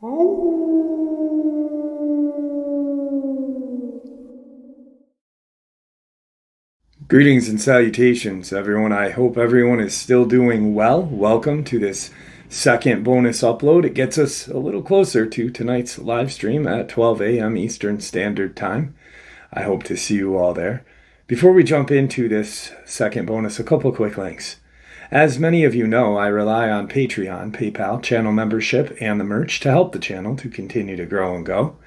Greetings and salutations, everyone. I hope everyone is still doing well. Welcome to this second bonus upload. It gets us a little closer to tonight's live stream at 12 a.m. Eastern Standard Time. I hope to see you all there. Before we jump into this second bonus, a couple quick links. As many of you know, I rely on Patreon, PayPal, channel membership, and the merch to help the channel to continue to grow and go.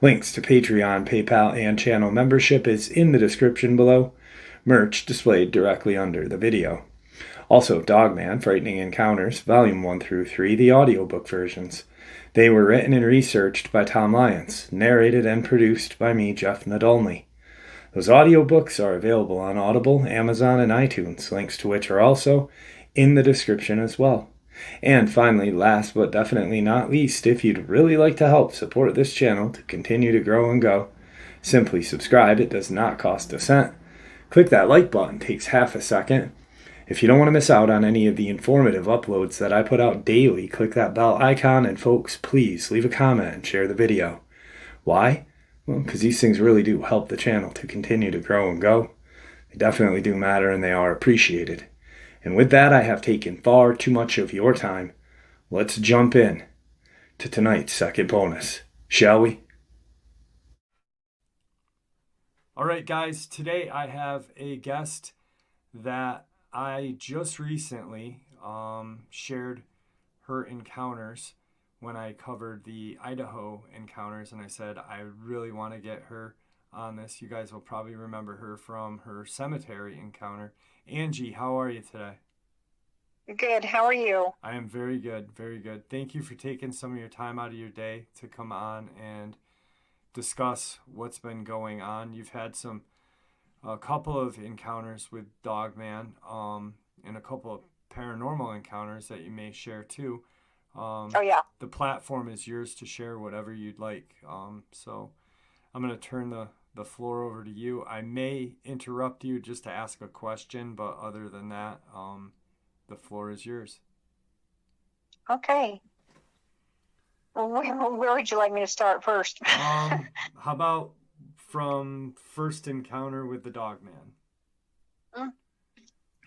Links to Patreon, PayPal, and channel membership is in the description below. Merch displayed directly under the video. Also, Dogman, Frightening Encounters, Volume 1 through 3, the audiobook versions. They were written and researched by Tom Lyons, narrated and produced by me, Jeff Nadolny. Those audiobooks are available on Audible, Amazon, and iTunes, links to which are also in the description as well. And finally, last but definitely not least, if you'd really like to help support this channel to continue to grow and go, simply subscribe. It does not cost a cent. Click that like button, takes half a second. If you don't want to miss out on any of the informative uploads that I put out daily, click that bell icon, and folks, please leave a comment and share the video. Why? Well, because these things really do help the channel to continue to grow and go. They definitely do matter, and they are appreciated. And with that, I have taken far too much of your time. Let's jump in to tonight's second bonus, shall we? All right, guys, today I have a guest that I just recently shared her encounters when I covered the Idaho encounters, and I said I really want to get her on this. You guys will probably remember her from her cemetery encounter. Angie, how are you today? Good. How are you? I am very good, very good. Thank you for taking some of your time out of your day to come on and discuss what's been going on. You've had a couple of encounters with Dogman, and a couple of paranormal encounters that you may share too. Oh, yeah. The platform is yours to share whatever you'd like. So I'm going to turn the floor over to you. I may interrupt you just to ask a question, but other than that, the floor is yours. Okay. Well, where would you like me to start first? How about from first encounter with the Dogman?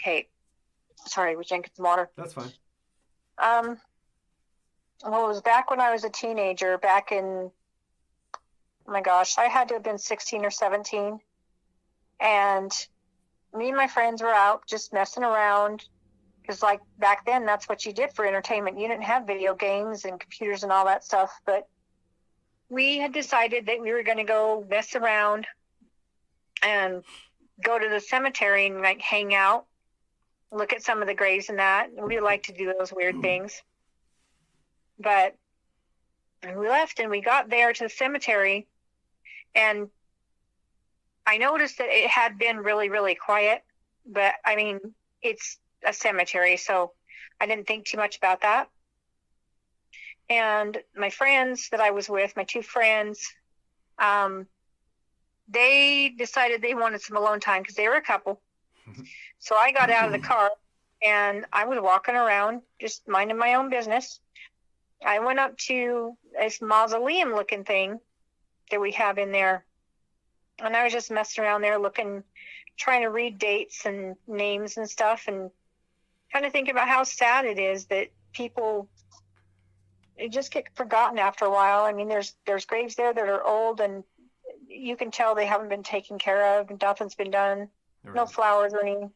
Okay. Sorry, we drank some water. That's fine. Well, it was back when I was a teenager, back in, oh my gosh, I had to have been 16 or 17. And me and my friends were out just messing around. Because, like, back then, that's what you did for entertainment. You didn't have video games and computers and all that stuff. But we had decided that we were going to go mess around and go to the cemetery and, like, hang out, look at some of the graves and that. And we like to do those weird things. But we left and we got there to the cemetery. And I noticed that it had been really, really quiet. But, I mean, it's a cemetery, so I didn't think too much about that. And my friends that I was with, my two friends, they decided they wanted some alone time because they were a couple. So I got out of the car and I was walking around just minding my own business. I went up to this mausoleum looking thing that we have in there, and I was just messing around there looking, trying to read dates and names and stuff, and kind of think about how sad it is that people, it just get forgotten after a while. I mean, there's graves there that are old, and you can tell they haven't been taken care of, and nothing's been done. Right. No flowers or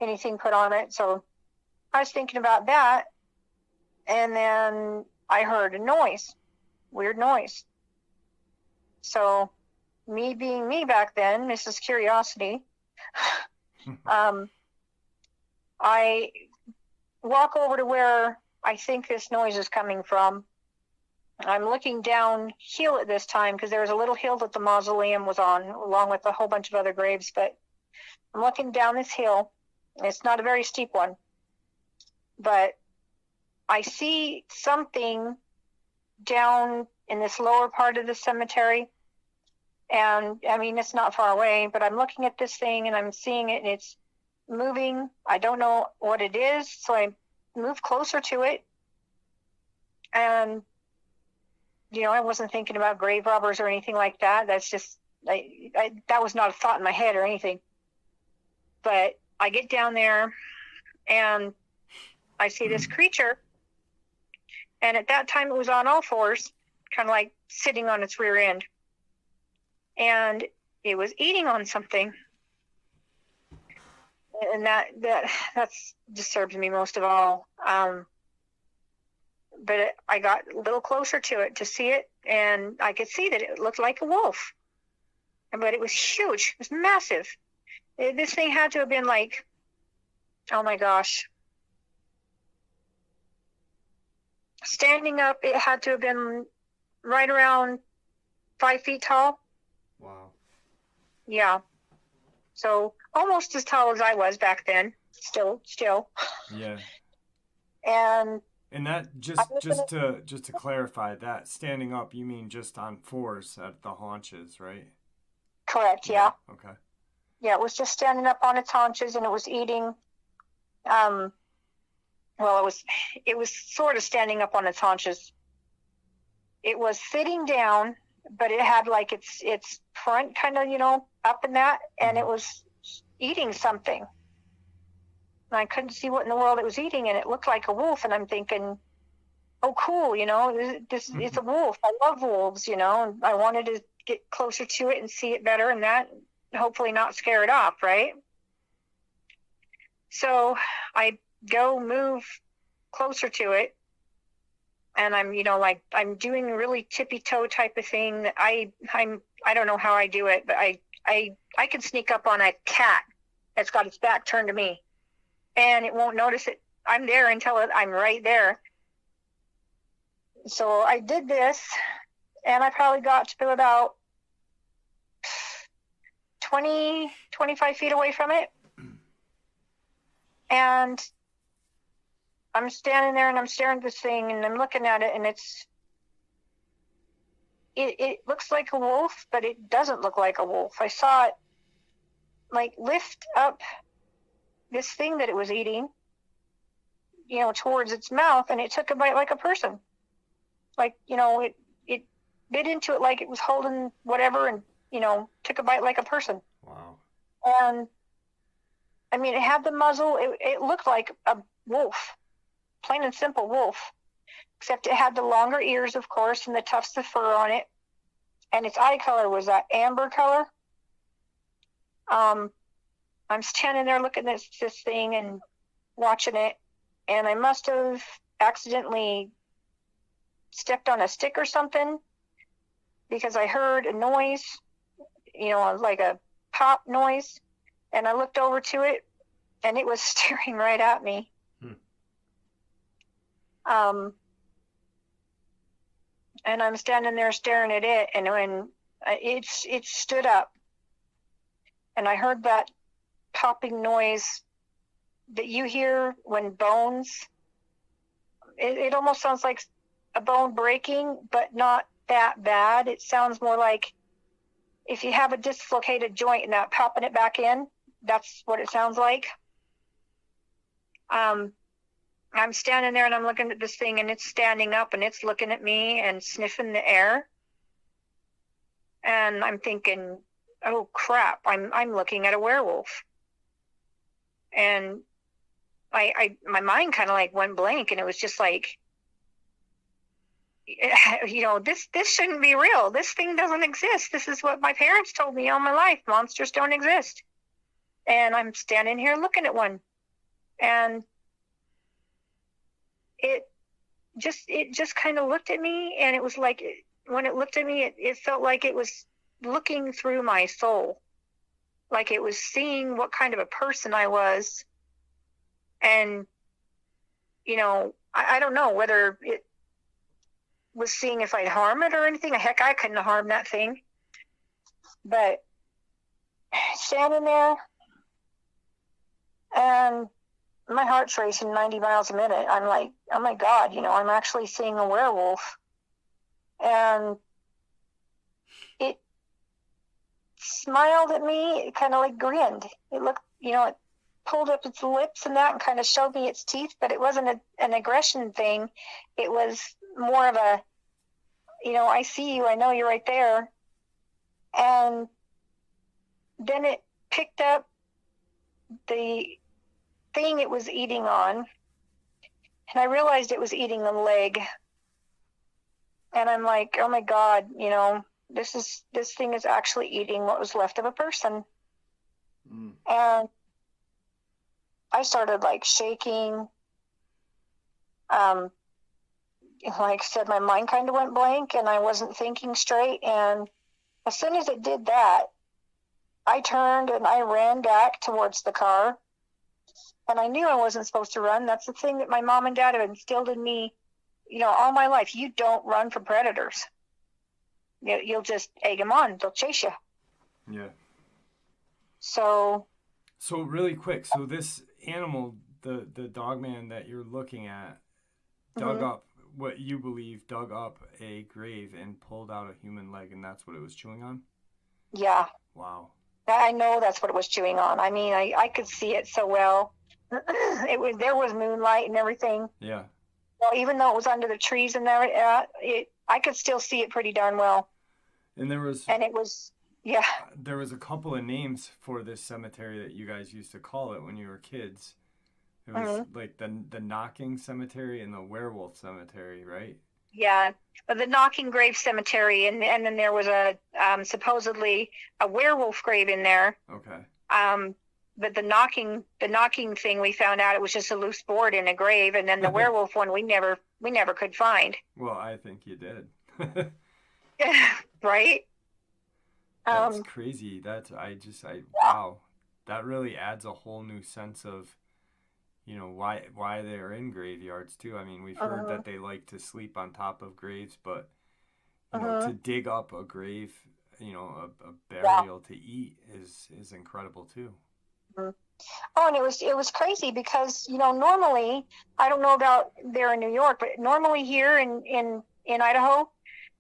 anything put on it. So I was thinking about that, and then I heard a noise, weird noise. So me being me back then, Mrs. Curiosity, I walk over to where I think this noise is coming from. I'm looking downhill at this time because there was a little hill that the mausoleum was on, along with a whole bunch of other graves. But I'm looking down this hill. It's not a very steep one. But I see something down in this lower part of the cemetery. And, I mean, it's not far away, but I'm looking at this thing and I'm seeing it, and it's moving. I don't know what it is, so I move closer to it, and I wasn't thinking about grave robbers or anything like that. That's just, that was not a thought in my head or anything. But I get down there and I see this creature. And at that time it was on all fours, kind of like sitting on its rear end. And it was eating on something. And that's disturbs me most of all. But I got a little closer to it to see it, and I could see that it looked like a wolf. But it was huge. It was massive. This thing had to have been like, oh my gosh. Standing up, it had to have been right around 5 feet tall. Wow. Yeah. So almost as tall as I was back then. Still. Yeah. And that just to clarify, that standing up, you mean just on fours at the haunches, right? Correct. Yeah. Okay. Yeah, it was just standing up on its haunches, and it was eating. Well, it was sort of standing up on its haunches. It was sitting down, but it had like its front kind of, up in that, and it was eating something. And I couldn't see what in the world it was eating, and it looked like a wolf, and I'm thinking, oh, cool, this it's a wolf. I love wolves, and I wanted to get closer to it and see it better, and that hopefully not scare it off, right? So I go move closer to it, and I'm I'm doing a really tippy toe type of thing that I don't know how I do it, but I can sneak up on a cat that's got its back turned to me, and it won't notice it. I'm there until I'm right there. So I did this, and I probably got to about 20, 25 feet away from it. And I'm standing there and I'm staring at this thing and I'm looking at it, and it looks like a wolf, but it doesn't look like a wolf. I saw it like lift up this thing that it was eating, towards its mouth, and it took a bite like a person. Like, it bit into it like it was holding whatever, and, took a bite like a person. Wow. And I mean, it had the muzzle. It looked like a wolf, plain and simple wolf, except it had the longer ears, of course, and the tufts of fur on it. And its eye color was that amber color. I'm standing there looking at this thing and watching it, and I must have accidentally stepped on a stick or something, because I heard a noise, like a pop noise, and I looked over to it, and it was staring right at me. And I'm standing there staring at it, and when it stood up, and I heard that popping noise that you hear when bones, it almost sounds like a bone breaking, but not that bad. It sounds more like if you have a dislocated joint and that popping it back in, that's what it sounds like. I'm standing there and I'm looking at this thing, and it's standing up and it's looking at me and sniffing the air. And I'm thinking, oh crap, I'm looking at a werewolf. And my mind kind of like went blank, and it was just like, this shouldn't be real. This thing doesn't exist. This is what my parents told me all my life. Monsters don't exist. And I'm standing here looking at one, and it just kind of looked at me, and it was like, when it looked at me, it felt like it was looking through my soul, like it was seeing what kind of a person I was. And I don't know whether it was seeing if I'd harm it or anything. Heck, I couldn't harm that thing. But standing there, and my heart's racing 90 miles a minute. I'm like, oh my God, I'm actually seeing a werewolf. And it smiled at me. It kind of like grinned. It looked, it pulled up its lips and that, and kind of showed me its teeth, but it wasn't an aggression thing. It was more of I see you. I know you're right there. And then it picked up the thing it was eating on, and I realized it was eating a leg. And I'm like, oh my God, this thing is actually eating what was left of a person. And I started like shaking. Like I said, my mind kind of went blank and I wasn't thinking straight. And as soon as it did that, I turned and I ran back towards the car. And I knew I wasn't supposed to run. That's the thing that my mom and dad have instilled in me, all my life. You don't run from predators. You'll just egg them on. They'll chase you. Yeah. So really quick. So this animal, the dogman that you're looking at, dug up what you believe dug up a grave and pulled out a human leg, and that's what it was chewing on? Yeah. Wow. I know that's what it was chewing on. I mean, I could see it so well. There was moonlight and everything. Yeah. Well, even though it was under the trees and there, I could still see it pretty darn well. And it was, yeah. There was a couple of names for this cemetery that you guys used to call it when you were kids. It was like the knocking cemetery and the werewolf cemetery, right? Yeah, the knocking grave cemetery, and then there was a supposedly a werewolf grave in there. Okay. But the knocking thing, we found out it was just a loose board in a grave, and then the werewolf one we never could find. Well, I think you did. Right? That's crazy. Wow. That really adds a whole new sense of, why they're in graveyards too. I mean, we've heard that they like to sleep on top of graves, but to dig up a grave, a burial to eat is incredible too. Oh, and it was crazy because normally, I don't know about there in New York, but normally here in Idaho,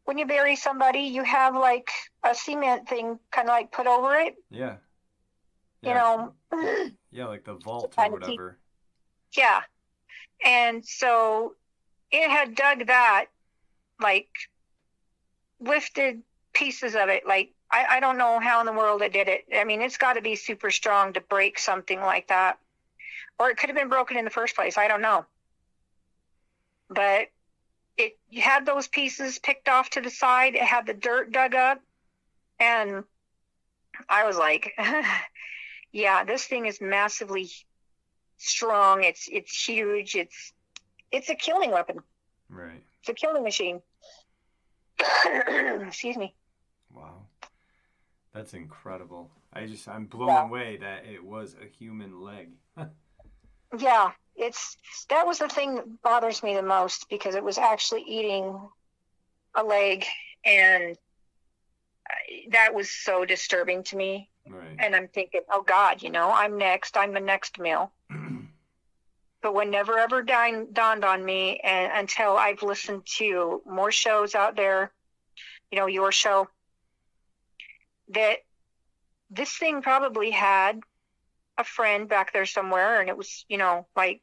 when you bury somebody, you have like a cement thing kind of like put over it. Yeah. Yeah, like the vault or whatever. Yeah. And so it had dug that, like lifted pieces of it. Like, I don't know how in the world it did it. I mean, it's got to be super strong to break something like that. Or it could have been broken in the first place. I don't know. But it had those pieces picked off to the side. It had the dirt dug up. And I was like, yeah, this thing is massively strong. It's huge. It's a killing weapon. Right. It's a killing machine. Excuse me. Wow. That's incredible. I'm blown away that it was a human leg. Yeah, that was the thing that bothers me the most, because it was actually eating a leg, and that was so disturbing to me. Right. And I'm thinking, oh God, I'm next. I'm the next meal. But what never ever dawned on me, and until I've listened to more shows out there, your show, that this thing probably had a friend back there somewhere, and it was, like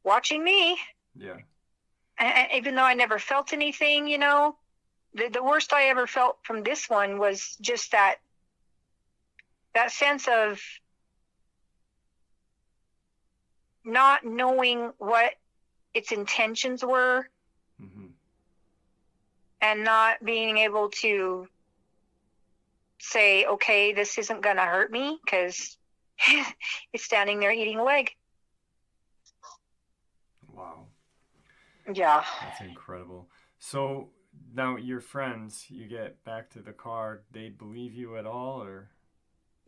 watching me. Yeah. And even though I never felt anything, the worst I ever felt from this one was just that sense of not knowing what its intentions were, and not being able to say, okay, this isn't going to hurt me because it's standing there eating a leg. Wow. Yeah. That's incredible. So now your friends, you get back to the car, they believe you at all, or?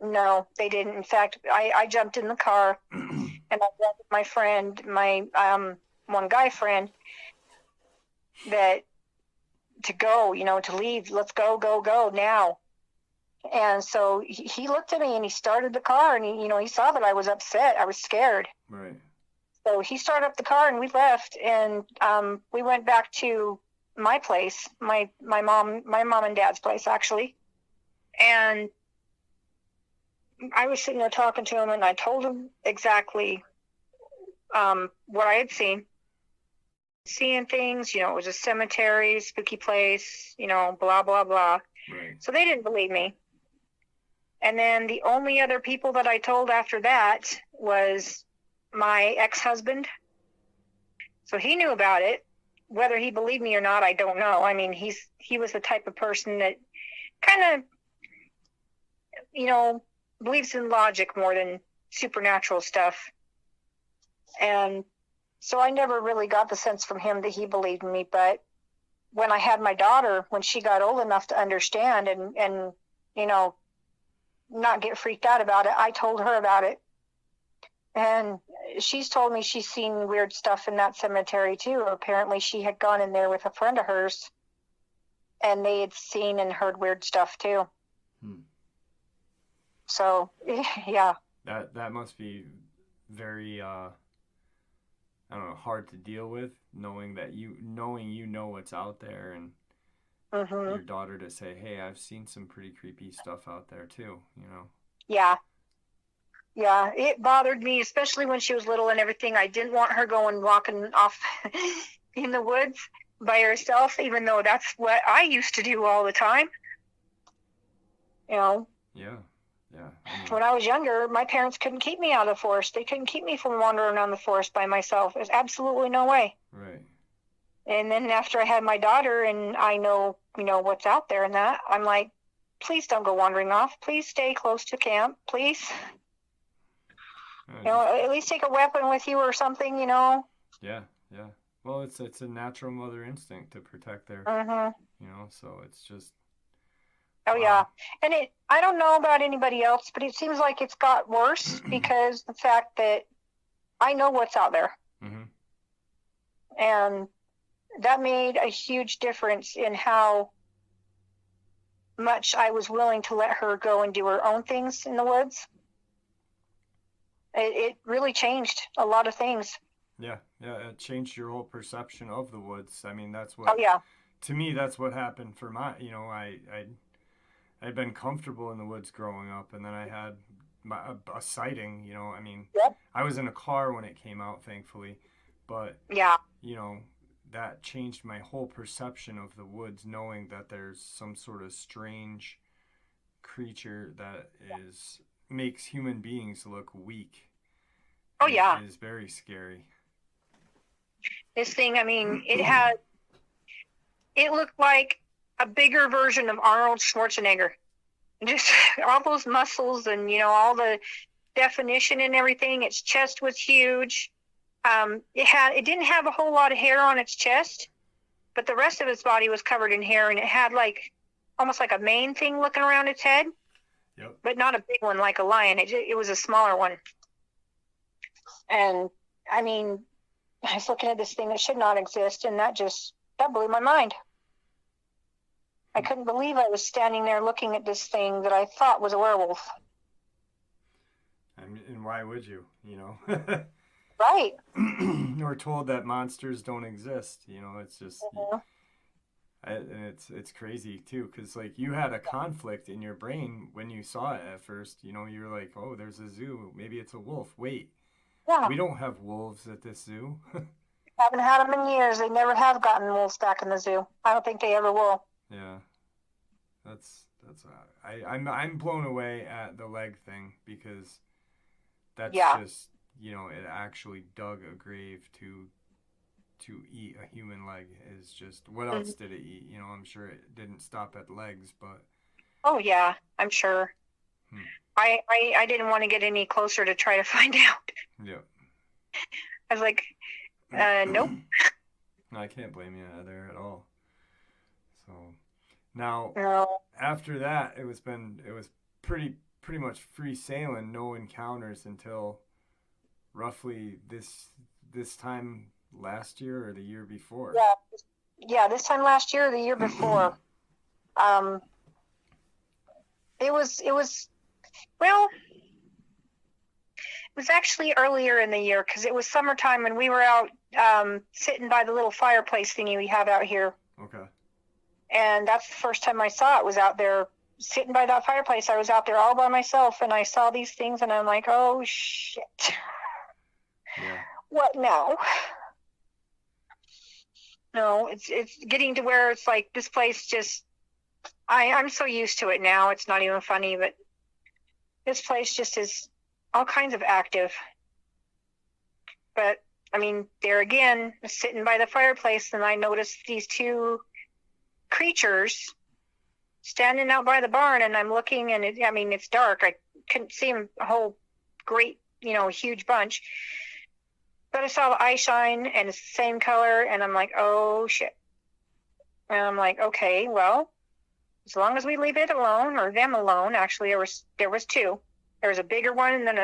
No, they didn't. In fact, I jumped in the car and I went with my friend, my one guy friend, that to go, to leave. Let's go now. And so he looked at me and he started the car, and he saw that I was upset. I was scared. Right. So he started up the car and we left, and we went back to my place, my mom and dad's place, actually. And I was sitting there talking to him, and I told him exactly what I had seen. seeing things. You know, it was a cemetery, spooky place, you know, blah, blah, blah. Right. So they didn't believe me. And then the only other people that I told after that was my ex-husband. So he knew about it. Whether he believed me or not, I don't know. I mean, he was the type of person that kind of, you know, believes in logic more than supernatural stuff. And so I never really got the sense from him that he believed in me. But when I had my daughter, when she got old enough to understand and you know, not get freaked out about it, I told her about it. And she's told me she's seen weird stuff in that cemetery too. Apparently she had gone in there with a friend of hers and they had seen and heard weird stuff too. So, yeah. That must be very I don't know, hard to deal with, knowing you know what's out there, and your daughter to say, "Hey, I've seen some pretty creepy stuff out there too," you know. Yeah. Yeah, it bothered me, especially when she was little and everything. I didn't want her going walking off in the woods by herself, even though that's what I used to do all the time. You know? Yeah. Yeah. When I was younger, my parents couldn't keep me out of the forest. They couldn't keep me from wandering around the forest by myself. There's absolutely no way. Right. And then after I had my daughter and I know, you know, what's out there and that, I'm like, please don't go wandering off. Please stay close to camp, please. You know, at least take a weapon with you or something, you know. Yeah, yeah. Well, it's a natural mother instinct to protect their, you know, so it's just. Oh, yeah. And I don't know about anybody else, but it seems like it's got worse because the fact that I know what's out there. And that made a huge difference in how much I was willing to let her go and do her own things in the woods. It really changed a lot of things. Yeah, it changed your whole perception of the woods. I mean, that's what. Oh, yeah. To me, that's what happened for you know, I'd been comfortable in the woods growing up, and then I had a sighting. You know, I mean, I was in a car when it came out, thankfully, but yeah, you know, that changed my whole perception of the woods, knowing that there's some sort of strange creature that makes human beings look weak. Oh, yeah. It is very scary. This thing, I mean, it looked like a bigger version of Arnold Schwarzenegger. Just all those muscles and, you know, all the definition and everything. Its chest was huge. It didn't have a whole lot of hair on its chest, but the rest of its body was covered in hair, and it had like almost like a mane thing looking around its head. Yep. But not a big one like a lion. It was a smaller one. And I mean, I was looking at this thing that should not exist, and that blew my mind. I couldn't believe I was standing there looking at this thing that I thought was a werewolf. And why would you, you know? Right. We're told that monsters don't exist, you know, it's just... And it's crazy too, because like you had a conflict in your brain when you saw it at first. You know, you were like, "Oh, there's a zoo. Maybe it's a wolf." Wait, we don't have wolves at this zoo. Haven't had them in years. They never have gotten wolves back in the zoo. I don't think they ever will. Yeah, that's I'm blown away at the leg thing, because that's just, you know, it actually dug a grave to eat a human leg. Is just, what else did it eat? You know, I'm sure it didn't stop at legs, but... Oh, yeah, I'm sure. I didn't want to get any closer to try to find out. Yeah. I was like, nope. I can't blame you there at all. So, now, after that, it was pretty much free sailing, no encounters until roughly this time last year or the year before. Yeah, this time last year or the year before. It was actually earlier in the year, because it was summertime and we were out sitting by the little fireplace thingy we have out here. Okay. And that's the first time I saw it, was out there sitting by that fireplace. I was out there all by myself, and I saw these things, and I'm like, oh, shit. Yeah. What now? No, it's getting to where it's like this place just I'm so used to it now. It's not even funny, but this place just is all kinds of active. But I mean, there again, sitting by the fireplace, and I noticed these two creatures standing out by the barn, and I'm looking, and I mean, it's dark. I couldn't see them a whole great, huge bunch. But I saw the eye shine, and it's the same color, and I'm like, oh shit. And I'm like, okay, well, as long as we leave it alone, or them alone. Actually, there was two. There was a bigger one, and then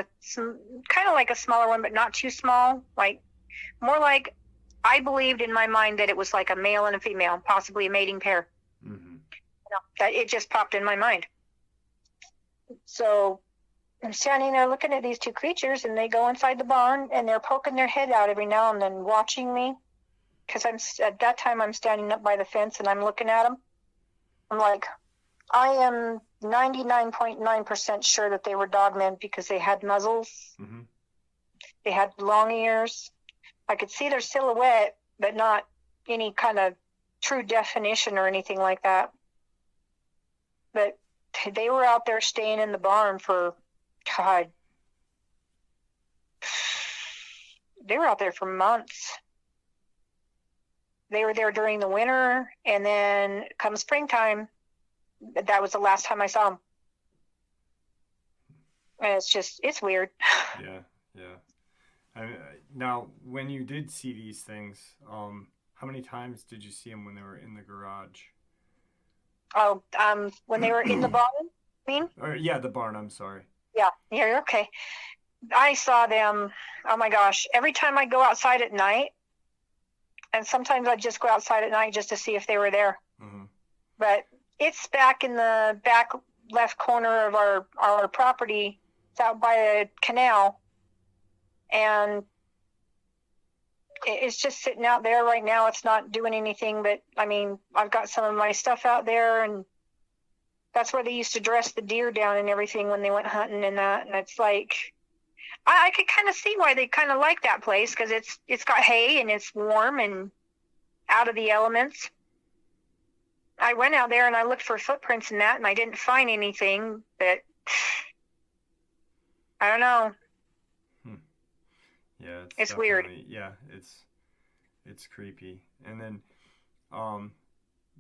kind of like a smaller one, but not too small. Like more like I believed in my mind that it was like a male and a female, possibly a mating pair. Mm-hmm. That it just popped in my mind. So I'm standing there looking at these two creatures, and they go inside the barn, and they're poking their head out every now and then, watching me. Because at that time I'm standing up by the fence, and I'm looking at them. I'm like, I am 99.9% sure that they were dogmen because they had muzzles. Mm-hmm. They had long ears. I could see their silhouette, but not any kind of true definition or anything like that. But they were out there staying in the barn for, God, they were out there for months. They were there during the winter, and then come springtime, that was the last time I saw them. And it's weird. Yeah. Now, when you did see these things, how many times did you see them when they were in the garage? Oh, when they were in the barn, you mean? Yeah, the barn, I'm sorry. Yeah, you're okay. I saw them, oh my gosh, every time I go outside at night, and sometimes I'd just go outside at night just to see if they were there. Mm-hmm. But it's back in the back left corner of our property. It's out by a canal. And it's just sitting out there right now. It's not doing anything, but I mean, I've got some of my stuff out there, and that's where they used to dress the deer down and everything when they went hunting and that. And it's like, I could kind of see why they kind of like that place, because it's got hay and it's warm and out of the elements. I went out there and I looked for footprints in that, and I didn't find anything, but I don't know. Yeah, it's weird. Yeah, it's creepy. And then,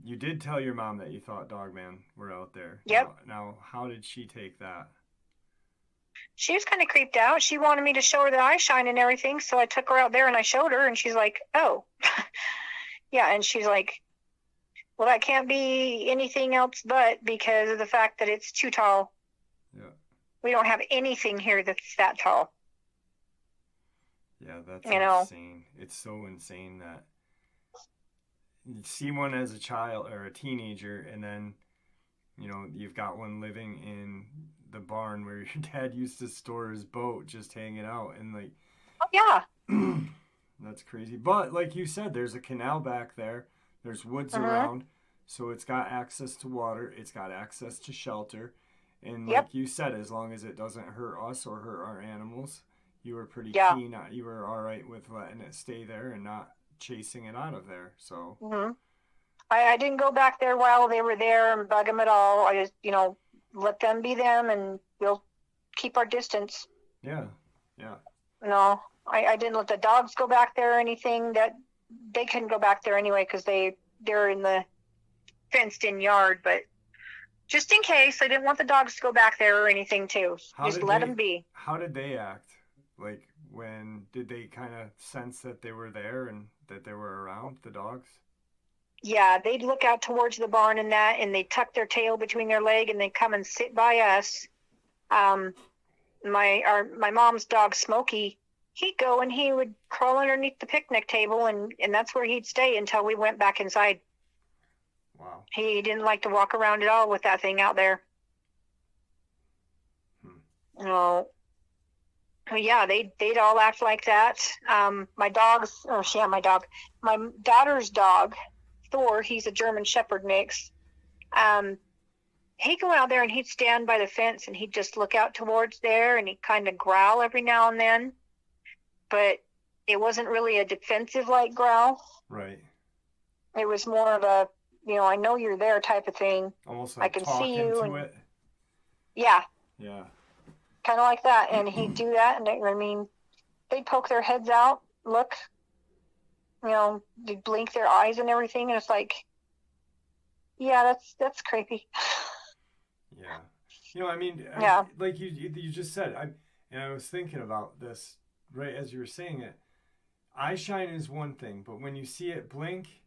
you did tell your mom that you thought Dogman were out there. Yep. Now, how did she take that? She was kind of creeped out. She wanted me to show her the eye shine and everything, so I took her out there and I showed her, and she's like, oh. Yeah, and she's like, well, that can't be anything else but because of the fact that it's too tall. Yeah. We don't have anything here that's that tall. Yeah, that's insane. It's so insane that you see one as a child or a teenager, and then, you've got one living in the barn where your dad used to store his boat, just hanging out, and like, oh yeah. That's crazy. But like you said, there's a canal back there. There's woods around, so it's got access to water. It's got access to shelter, and like you said, as long as it doesn't hurt us or hurt our animals, you were pretty keen. You were all right with letting it stay there and not chasing it out of there. So I didn't go back there while they were there and bug them at all. I just let them be them, and we'll keep our distance. Yeah. No, I didn't let the dogs go back there or anything. That they couldn't go back there anyway because they're in the fenced-in yard. But just in case, I didn't want the dogs to go back there or anything too. Just let them be. How did they act? Like, when did they kind of sense that they were there and that they were around, the dogs? Yeah, they'd look out towards the barn and that, and they'd tuck their tail between their leg, and they'd come and sit by us. My mom's dog, Smokey, he'd go and he would crawl underneath the picnic table, and that's where he'd stay until we went back inside. Wow. He didn't like to walk around at all with that thing out there. No. Yeah, they'd all act like that. My daughter's dog, Thor, he's a German Shepherd mix. He'd go out there and he'd stand by the fence and he'd just look out towards there, and he'd kind of growl every now and then, but it wasn't really a defensive like growl. Right. It was more of a, I know you're there type of thing. Almost I like can see talking you. to it. Yeah. Yeah. Kind of like that. And he'd do that. And they'd poke their heads out, look, they'd blink their eyes and everything. And it's like, yeah, that's creepy. Yeah. I mean, Yeah. like you just said, I was thinking about this right as you were saying it. Eye shine is one thing, but when you see it blink,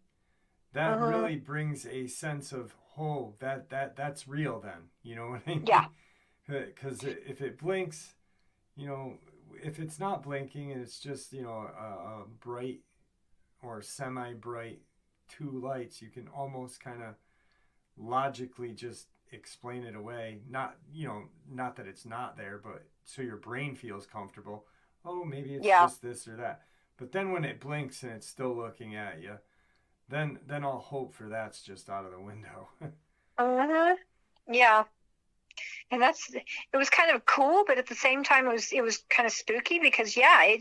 that Mm-hmm. really brings a sense of, oh, that's real then. You know what I mean? Yeah. Because if it blinks, if it's not blinking and it's just, a bright or semi-bright two lights, you can almost kind of logically just explain it away. Not that it's not there, but so your brain feels comfortable. Oh, maybe it's Yeah. just this or that. But then when it blinks and it's still looking at you, then all hope for that's just out of the window. Mm-hmm. Yeah. And it was kind of cool, but at the same time, it was kind of spooky because, yeah,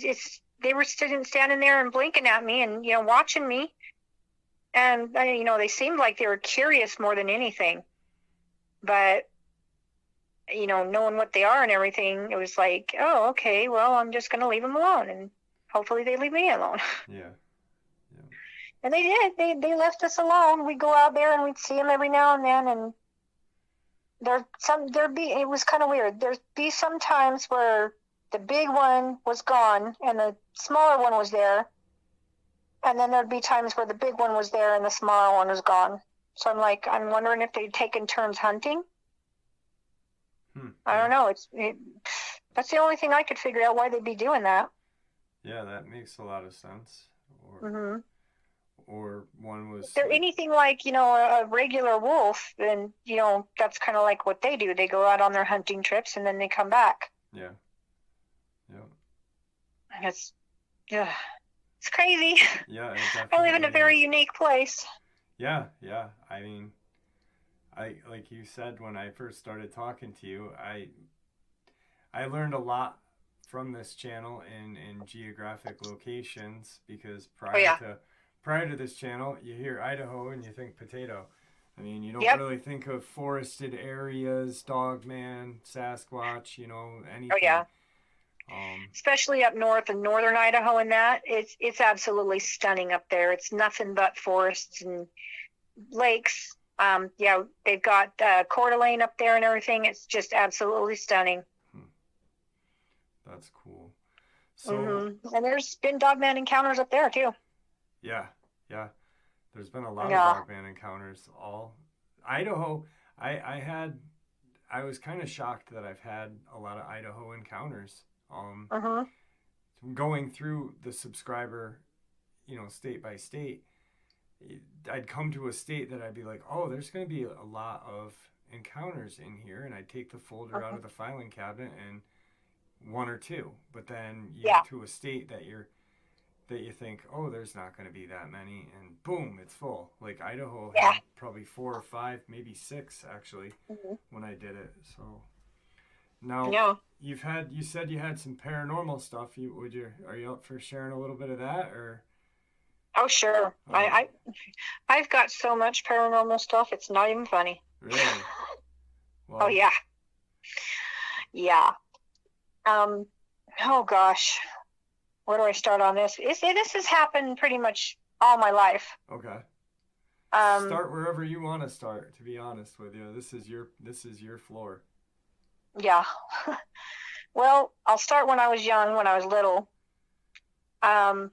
they were standing there and blinking at me and, watching me. And, they seemed like they were curious more than anything. But, knowing what they are and everything, it was like, oh, okay, well, I'm just going to leave them alone. And hopefully they leave me alone. Yeah. Yeah. And they did. They left us alone. We'd go out there and we'd see them every now and then. And it was kind of weird. There'd be some times where the big one was gone and the smaller one was there. And then there'd be times where the big one was there and the smaller one was gone. So I'm wondering if they'd taken turns hunting. I don't know. That's the only thing I could figure out why they'd be doing that. Yeah, that makes a lot of sense. Mm-hmm. Or one was. If they're anything like, a regular wolf, then, that's kind of like what they do. They go out on their hunting trips and then they come back. Yeah. Yeah. It's crazy. Yeah, it definitely I live in a very is. unique place. Yeah, yeah. I mean, like you said when I first started talking to you, I learned a lot from this channel in geographic locations because prior to this channel, you hear Idaho and you think potato. I mean, you don't really think of forested areas, Dogman, Sasquatch, anything. Oh yeah. Especially up north in northern Idaho and that, it's absolutely stunning up there. It's nothing but forests and lakes. Yeah, they've got Coeur d'Alene up there and everything. It's just absolutely stunning. That's cool. So, and there's been dogman encounters up there too. Yeah, yeah. There's been a lot of dogman encounters. All Idaho. I was kind of shocked that I've had a lot of Idaho encounters. Going through the subscriber, state by state, I'd come to a state that I'd be like, oh, there's going to be a lot of encounters in here, and I'd take the folder out of the filing cabinet and one or two, but then you get to a state that you think, oh, there's not going to be that many, and boom, it's full. Like Idaho had probably 4 or 5, maybe 6 actually when I did it. So now you said you had some paranormal stuff. Are you up for sharing a little bit of that or? Oh sure. I've got so much paranormal stuff. It's not even funny. Really? Well, oh yeah. Yeah. Oh gosh, where do I start on this? This has happened pretty much all my life. Okay. Start wherever you want to start. To be honest with you, this is your floor. Yeah. Well, I'll start when I was young, when I was little. Oh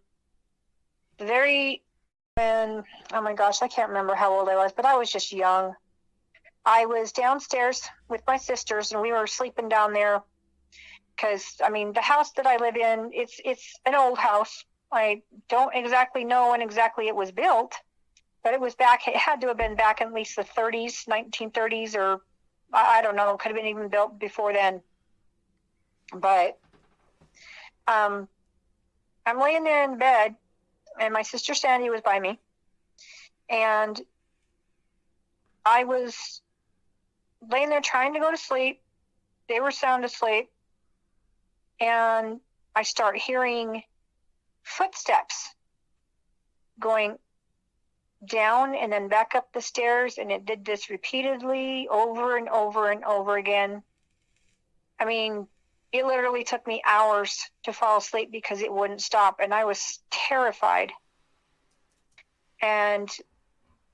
my gosh, I can't remember how old I was, but I was just young. I was downstairs with my sisters, and we were sleeping down there. Because, the house that I live in, it's an old house. I don't exactly know when exactly it was built, but it had to have been back in at least the 30s, 1930s, or I don't know, could have been even built before then. But I'm laying there in bed, and my sister Sandy was by me, and I was laying there trying to go to sleep. They were sound asleep. And I start hearing footsteps going down and then back up the stairs, and it did this repeatedly over and over and over again. I mean, it literally took me hours to fall asleep because it wouldn't stop, and I was terrified. And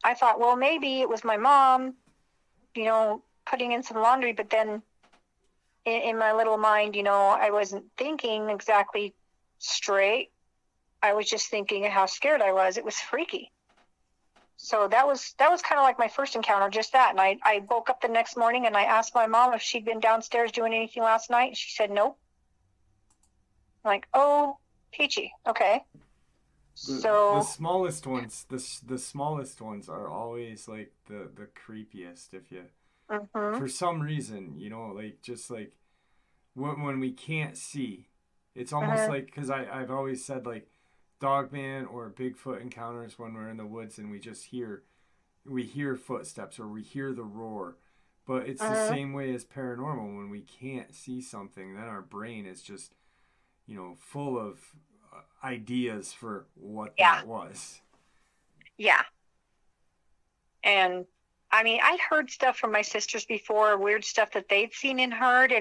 I thought, well, maybe it was my mom, putting in some laundry, but then in my little mind, I wasn't thinking exactly straight. I was just thinking of how scared I was. It was freaky. So that was kind of like my first encounter, just that. And I woke up the next morning and I asked my mom if she'd been downstairs doing anything last night. And she said, nope. I'm like, oh, peachy. Okay. The smallest ones, the smallest ones are always like the creepiest. If you, for some reason, like just like when we can't see, it's almost like, because I've always said like Dogman or Bigfoot encounters when we're in the woods and we hear footsteps or we hear the roar, but it's the same way as paranormal. When we can't see something, then our brain is just full of ideas for what that was. Yeah. And I mean, I'd heard stuff from my sisters before, weird stuff that they'd seen and heard,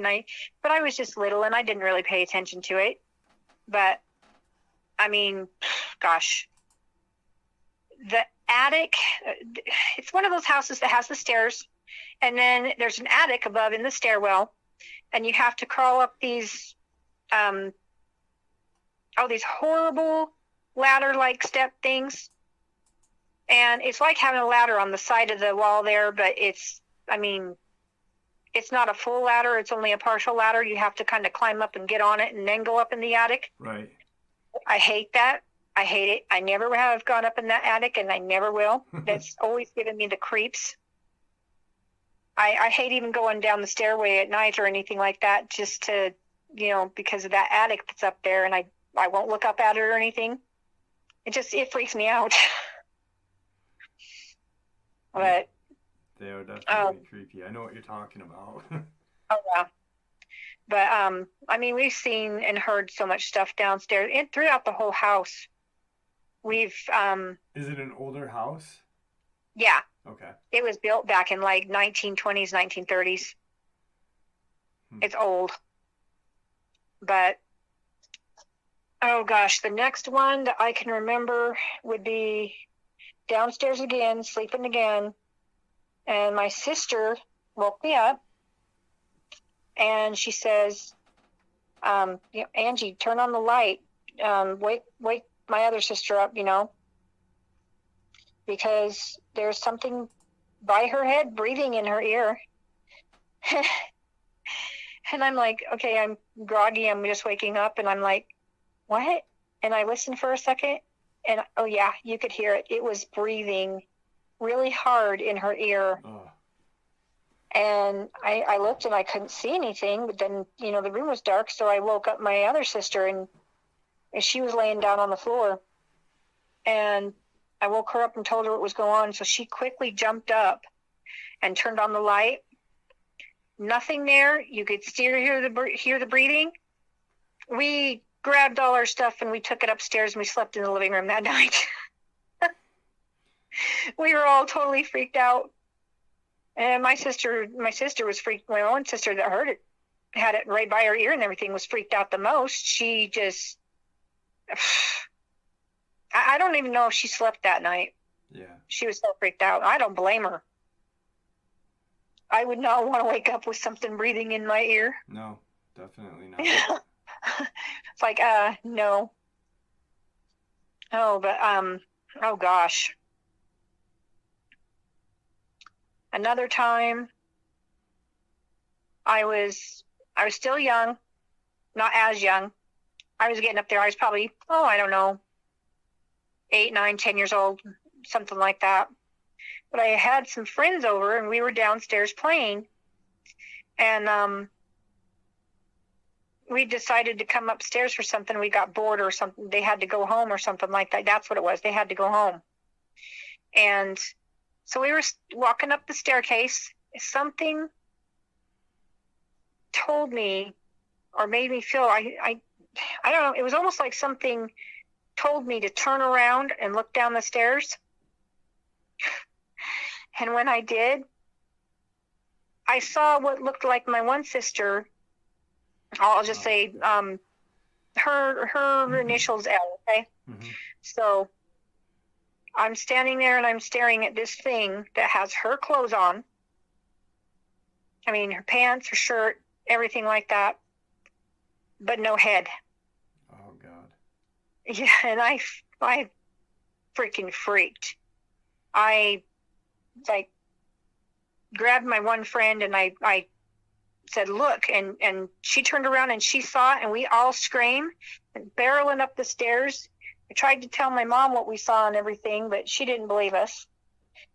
but I was just little and I didn't really pay attention to it. But I mean, gosh, the attic, it's one of those houses that has the stairs, and then there's an attic above in the stairwell, and you have to crawl up these horrible ladder-like step things. And it's like having a ladder on the side of the wall there, but it's not a full ladder. It's only a partial ladder. You have to kind of climb up and get on it and then go up in the attic. Right. I hate that. I hate it. I never have gone up in that attic, and I never will. That's always given me the creeps. I hate even going down the stairway at night or anything like that, just to, because of that attic that's up there, and I won't look up at it or anything. It freaks me out. But they are definitely creepy. I know what you're talking about. Oh yeah. But we've seen and heard so much stuff downstairs and throughout the whole house. We've Is it an older house? Yeah. Okay. It was built back in like 1920s, 1930s. It's old. But oh gosh, the next one that I can remember would be downstairs again, sleeping again, and my sister woke me up, and she says, Angie, turn on the light, wake my other sister up, because there's something by her head breathing in her ear. And I'm like, okay, I'm groggy, I'm just waking up, and I'm like, what? And I listened for a second, and oh yeah, you could hear it. It was breathing really hard in her ear. Oh. And I looked and I couldn't see anything, but then, the room was dark, so I woke up my other sister, and she was laying down on the floor. And I woke her up and told her what was going on, so she quickly jumped up and turned on the light. Nothing there. You could still hear the breathing. We grabbed all our stuff and we took it upstairs and we slept in the living room that night. We were all totally freaked out. And my sister was freaked. My own sister that heard it, had it right by her ear and everything, was freaked out the most. She just, I don't even know if she slept that night. Yeah. She was so freaked out. I don't blame her. I would not want to wake up with something breathing in my ear. No, definitely not. It's like, no. Oh, but, oh gosh. Another time, I was still young, not as young. I was getting up there. I was probably, I don't know, 8, 9, 10 years old, something like that. But I had some friends over, and we were downstairs playing. And we decided to come upstairs for something. We got bored or something. They had to go home or something like that. That's what it was. They had to go home. And so we were walking up the staircase. Something told me or made me feel, I don't know. It was almost like something told me to turn around and look down the stairs. And when I did, I saw what looked like my one sister. I'll just say her initials L, okay? Mm-hmm. So I'm standing there and I'm staring at this thing that has her clothes on. I mean, her pants, her shirt, everything like that, but no head. Oh, God. Yeah, and I freaking freaked. I, like, grabbed my one friend and I said, look, and she turned around and she saw it, and we all screamed and barreling up the stairs. I tried to tell my mom what we saw and everything, but she didn't believe us.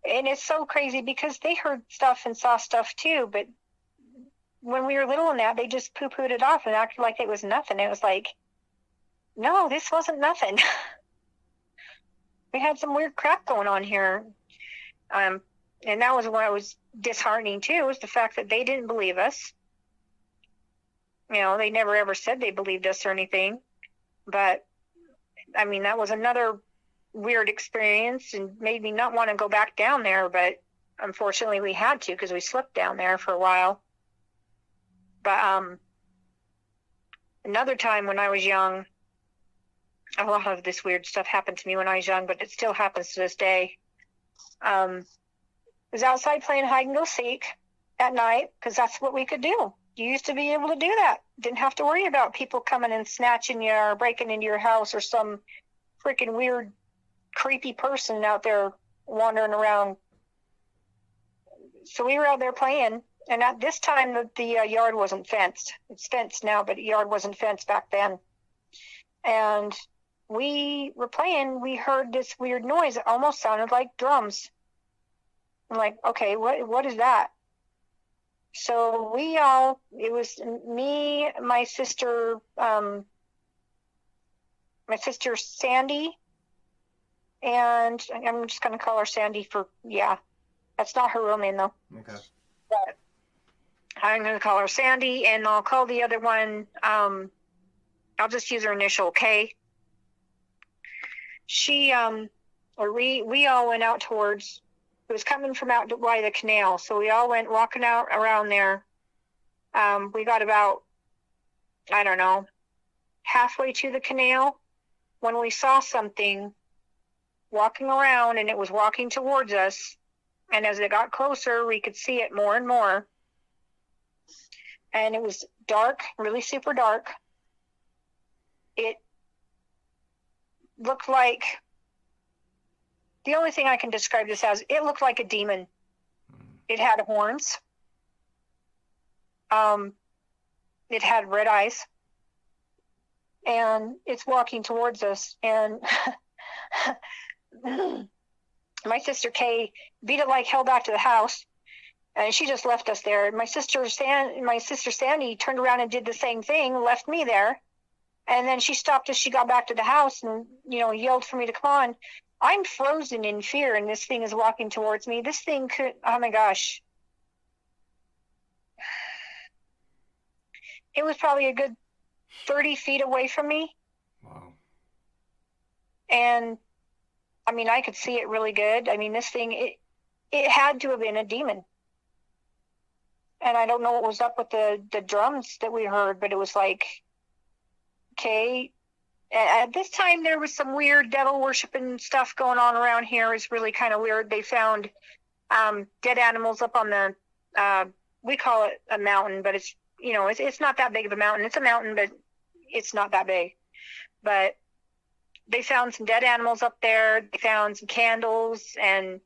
And it's so crazy because they heard stuff and saw stuff too, but when we were little and that, they just poo-pooed it off and acted like it was nothing. It was like, no, this wasn't nothing. We had some weird crap going on here. And that was what was disheartening too, was the fact that they didn't believe us. You know, they never ever said they believed us or anything. But, I mean, that was another weird experience and made me not want to go back down there. But unfortunately, we had to because we slept down there for a while. But another time when I was young, a lot of this weird stuff happened to me when I was young, but it still happens to this day. I was outside playing hide and go seek at night because that's what we could do. You used to be able to do that. Didn't have to worry about people coming and snatching you or breaking into your house or some freaking weird, creepy person out there wandering around. So we were out there playing, and at this time the yard wasn't fenced. It's fenced now, but the yard wasn't fenced back then. And we were playing. We heard this weird noise. It almost sounded like drums. I'm like, okay, what is that? So it was me, my sister Sandy, and I'm just going to call her Sandy that's not her real name though. Okay. But I'm going to call her Sandy, and I'll call the other one, I'll just use her initial, K. We all went out towards, it was coming from out by the canal, so we all went walking out around there. We got about, I don't know, halfway to the canal when we saw something walking around, and it was walking towards us. And as it got closer, we could see it more and more. And it was dark, really super dark. It looked like, the only thing I can describe this as, it looked like a demon. It had horns. It had red eyes. And it's walking towards us. And my sister Kay beat it like hell back to the house. And she just left us there. My sister Sandy turned around and did the same thing, left me there. And then she stopped as she got back to the house and, yelled for me to come on. I'm frozen in fear, and this thing is walking towards me. This thing oh my gosh. It was probably a good 30 feet away from me. Wow. And, I mean, I could see it really good. I mean, this thing, it had to have been a demon. And I don't know what was up with the drums that we heard, but it was like, okay. At this time, there was some weird devil worshiping stuff going on around here. It's really kind of weird. They found dead animals up on the, we call it a mountain, but it's not that big of a mountain. It's a mountain, but it's not that big. But they found some dead animals up there. They found some candles and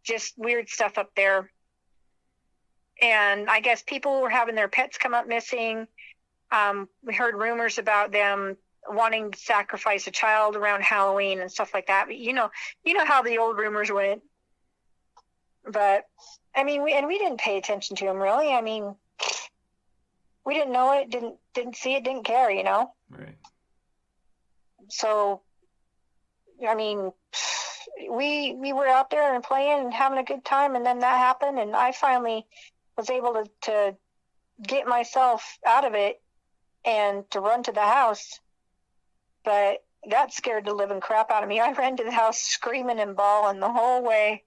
just weird stuff up there. And I guess people were having their pets come up missing. We heard rumors about them wanting to sacrifice a child around Halloween and stuff like that. But you know how the old rumors went. But I mean, we didn't pay attention to them really. I mean, we didn't know it, didn't see it, didn't care, Right. So, I mean, we were out there and playing and having a good time, and then that happened, and I finally was able to get myself out of it and to run to the house. But that scared the living crap out of me. I ran to the house screaming and bawling the whole way.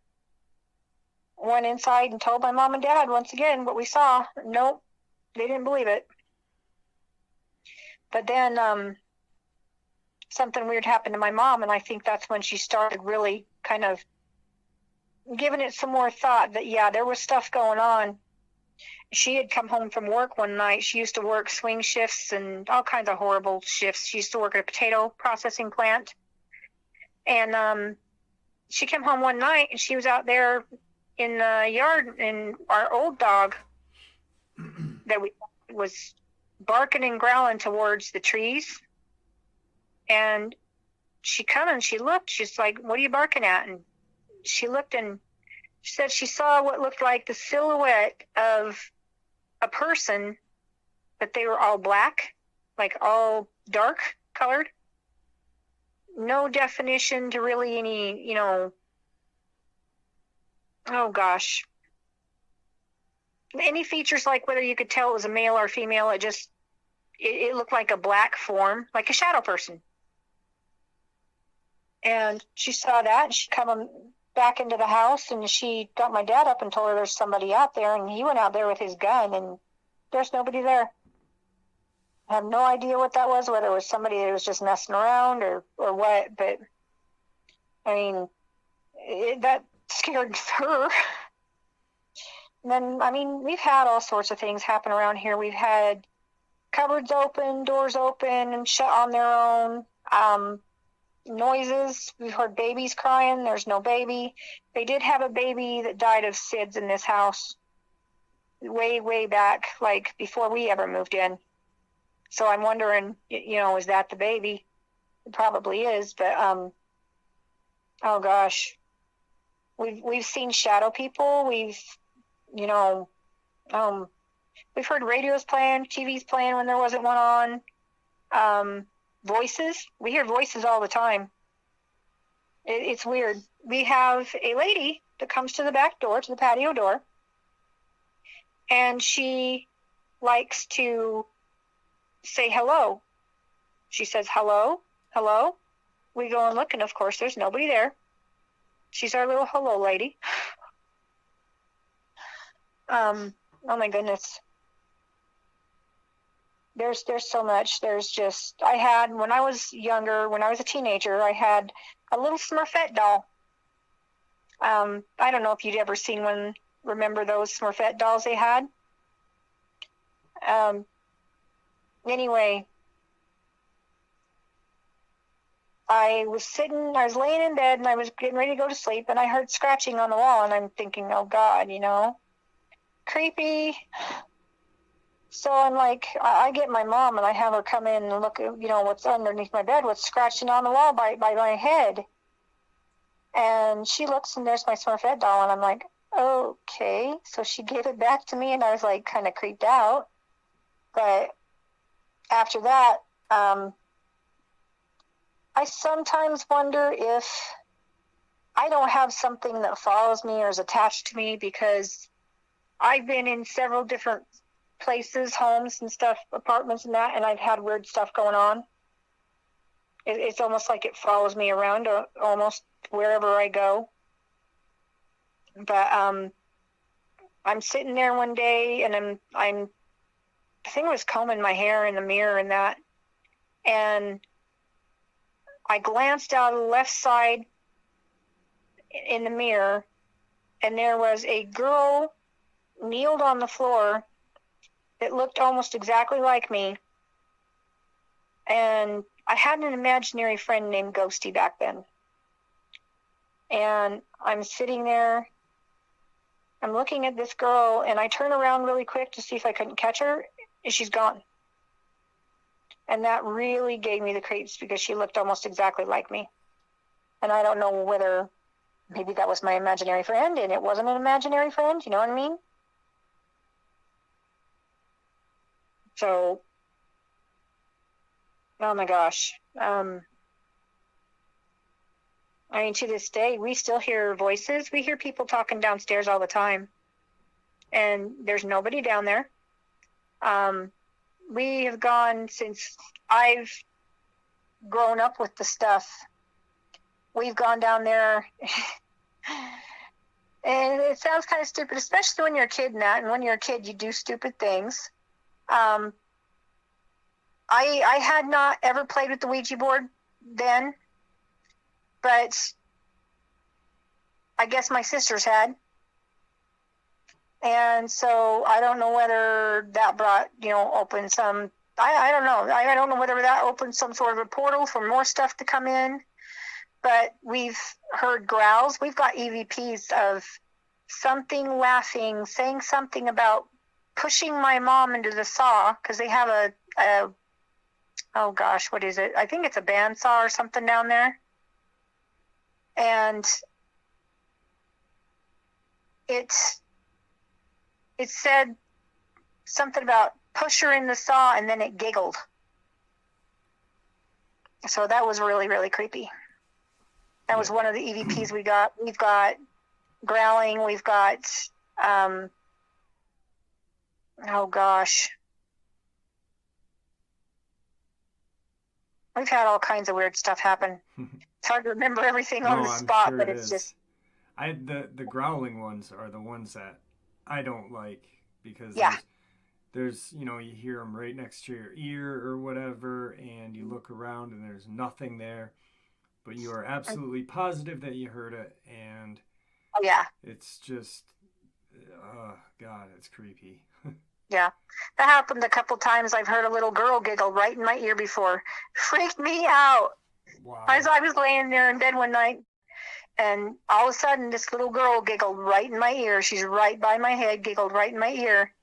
Went inside and told my mom and dad once again what we saw. Nope, they didn't believe it. But then something weird happened to my mom, and I think that's when she started really kind of giving it some more thought that, yeah, there was stuff going on. She had come home from work one night. She used to work swing shifts and all kinds of horrible shifts. She used to work at a potato processing plant. And she came home one night, and she was out there in the yard, and our old dog that was barking and growling towards the trees. And she come and she looked. She's like, "What are you barking at?" And she looked, and she said she saw what looked like the silhouette of a person, but they were all black, like all dark colored. No definition to really any, oh gosh. Any features like whether you could tell it was a male or female. It looked like a black form, like a shadow person. And she saw that, and she come back into the house, and she got my dad up and told her there's somebody out there, and he went out there with his gun, and there's nobody there. I have no idea what that was, whether it was somebody that was just messing around or what, but I mean, that scared her. And then, we've had all sorts of things happen around here. We've had cupboards open, doors open and shut on their own. Noises. We've heard babies crying. There's no baby. They did have a baby that died of SIDS in this house way, way back, like before we ever moved in. So I'm wondering, is that the baby? It probably is, but oh gosh. We've seen shadow people. We've heard radios playing, TVs playing when there wasn't one on. Voices. We hear voices all the time. It's weird. We have a lady that comes to the back door, to the patio door, and she likes to say hello. She says, "Hello, hello." We go and look, and of course there's nobody there. She's our little hello lady. Oh my goodness. There's so much. When I was younger, when I was a teenager, I had a little Smurfette doll. I don't know if you'd ever seen one. Remember those Smurfette dolls they had? Anyway, I was laying in bed, and I was getting ready to go to sleep, and I heard scratching on the wall, and I'm thinking, oh God, creepy. So I'm like, I get my mom, and I have her come in and look at, what's underneath my bed, what's scratching on the wall by my head. And she looks, and there's my Smurfette doll, and I'm like, okay. So she gave it back to me, and I was like kind of creeped out. But after that, I sometimes wonder if I don't have something that follows me or is attached to me, because I've been in several different places, homes and stuff, apartments and that, and I've had weird stuff going on. It's almost like it follows me around, almost wherever I go. But I'm sitting there one day, and I think I was combing my hair in the mirror and that, and I glanced out of the left side in the mirror, and there was a girl kneeled on the floor that looked almost exactly like me. And I had an imaginary friend named Ghosty back then. And I'm sitting there, I'm looking at this girl, and I turn around really quick to see if I couldn't catch her, and she's gone. And that really gave me the creeps, because she looked almost exactly like me. And I don't know whether maybe that was my imaginary friend, and it wasn't an imaginary friend, you know what I mean? So, oh my gosh. To this day, we still hear voices. We hear people talking downstairs all the time. And there's nobody down there. We have gone since I've grown up with the stuff. We've gone down there. And it sounds kind of stupid, especially when you're a kid, Matt. And when you're a kid, you do stupid things. I had not ever played with the Ouija board then, but I guess my sisters had. And so I don't know whether that brought, open some, I don't know. I don't know whether that opened some sort of a portal for more stuff to come in. But we've heard growls. We've got EVPs of something laughing, saying something about pushing my mom into the saw, because they have a oh gosh, what is it? I think it's a bandsaw or something down there. And it said something about push her in the saw, and then it giggled. So that was really, really creepy. That was one of the EVPs we got. We've got growling. We've got, oh gosh. We've had all kinds of weird stuff happen. It's hard to remember everything on the spot, sure, but it's just... The growling ones are the ones that I don't like, because there's, you hear them right next to your ear or whatever, and you look around and there's nothing there. But you are absolutely positive that you heard it, and it's just, God, it's creepy. Yeah, that happened a couple times. I've heard a little girl giggle right in my ear before. Freaked me out. Wow. As I was laying there in bed one night, and all of a sudden this little girl giggled right in my ear. She's right by my head, giggled right in my ear.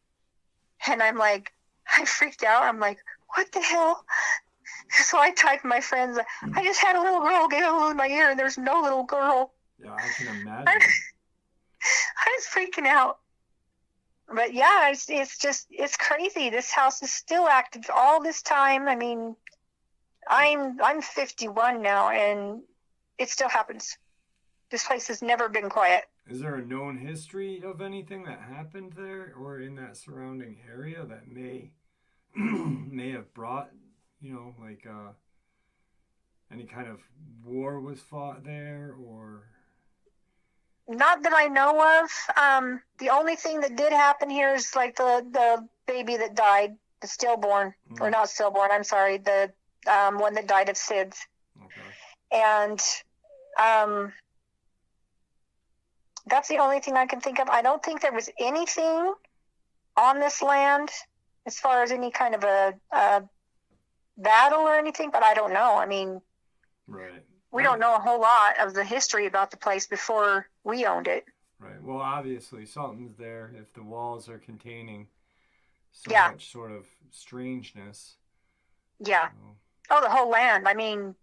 And I'm like, I freaked out. I'm like, what the hell? So I typed my friends, I just had a little girl giggle in my ear, and there's no little girl. Yeah, I can imagine. I was freaking out. But yeah, it's crazy. This house is still active all this time. I mean, I'm 51 now, and it still happens. This place has never been quiet. Is there a known history of anything that happened there or in that surrounding area that may have brought, any kind of war was fought there, or? Not that I know of. The only thing that did happen here is like the baby that died, the stillborn, or not stillborn, I'm sorry, the one that died of SIDS. Okay. And that's the only thing I can think of. I don't think there was anything on this land as far as any kind of a battle or anything, but I don't know. I mean, right. We don't know a whole lot of the history about the place before we owned it. Right. Well, obviously something's there if the walls are containing so much sort of strangeness. Yeah. Oh, the whole land. I mean,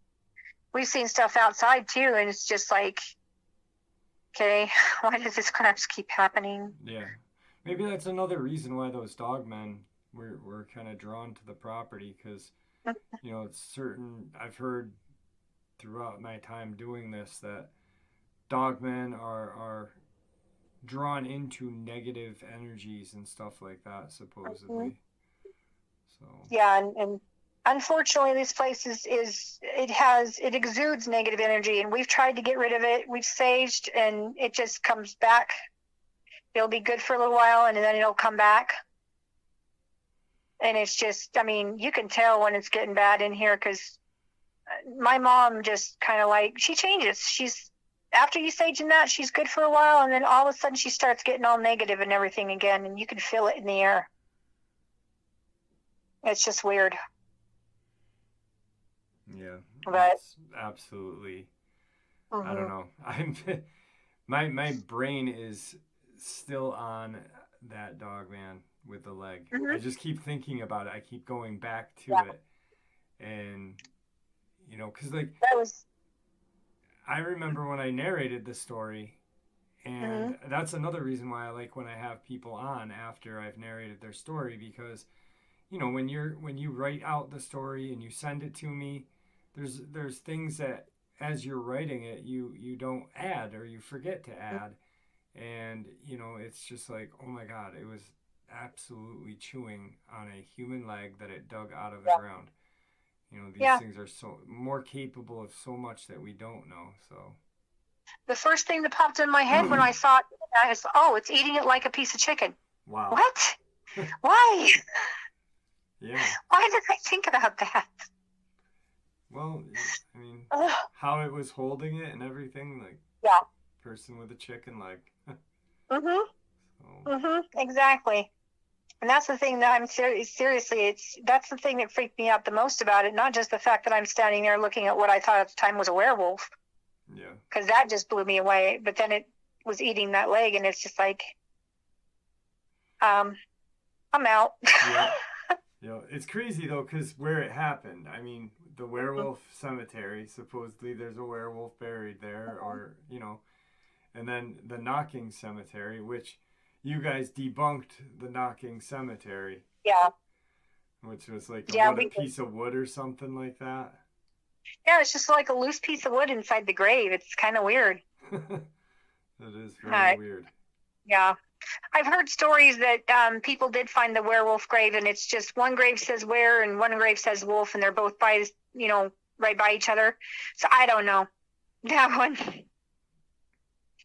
we've seen stuff outside too, and it's just like, okay, why does this crap keep happening? Yeah. Maybe that's another reason why those dogmen were kind of drawn to the property, because, it's certain, I've heard throughout my time doing this that dogmen are drawn into negative energies and stuff like that, supposedly. So yeah, and unfortunately this place it exudes negative energy, and we've tried to get rid of it. We've saged, and it just comes back. It'll be good for a little while, and then it'll come back. And it's just, I mean, you can tell when it's getting bad in here, because my mom just kind of like, she changes. She's, after you saging that, she's good for a while, and then all of a sudden she starts getting all negative and everything again, and you can feel it in the air. It's just weird. Yeah, but absolutely. I don't know. My brain is still on that Dogman with the leg. I just keep thinking about it. I keep going back to it, and because I remember when I narrated the story, and that's another reason why I like when I have people on after I've narrated their story, because when you write out the story and you send it to me, there's things that as you're writing it you don't add, or you forget to add, and it's just like, oh my God, it was absolutely chewing on a human leg that it dug out of the ground. these Yeah. things are so more capable of so much that we don't know. So The first thing that popped in my head when I saw it is, oh, it's eating it like a piece of chicken. wow. What? Why? Yeah. Why did I think about that? Well, I mean, Ugh. how it was holding it and everything, like Yeah. person with a chicken leg. Mhm. So, Mhm. Exactly. And that's the thing that I'm seriously. That's the thing that freaked me out the most about it. Not just the fact that I'm standing there looking at what I thought at the time was a werewolf, yeah. because that just blew me away. But then it was eating that leg, and it's just like, I'm out. Yeah. It's crazy though, because where it happened, I mean, the werewolf cemetery, supposedly there's a werewolf buried there, or, and then the knocking cemetery, which you guys debunked the knocking cemetery, Yeah. which was like, Yeah. a piece of wood or something like that. Yeah. It's just like a loose piece of wood inside the grave. It's kind of weird. That is very weird. Yeah. I've heard stories that people did find the werewolf grave, and it's just one grave says were and one grave says wolf, and they're both by, right by each other. So I don't know. That one.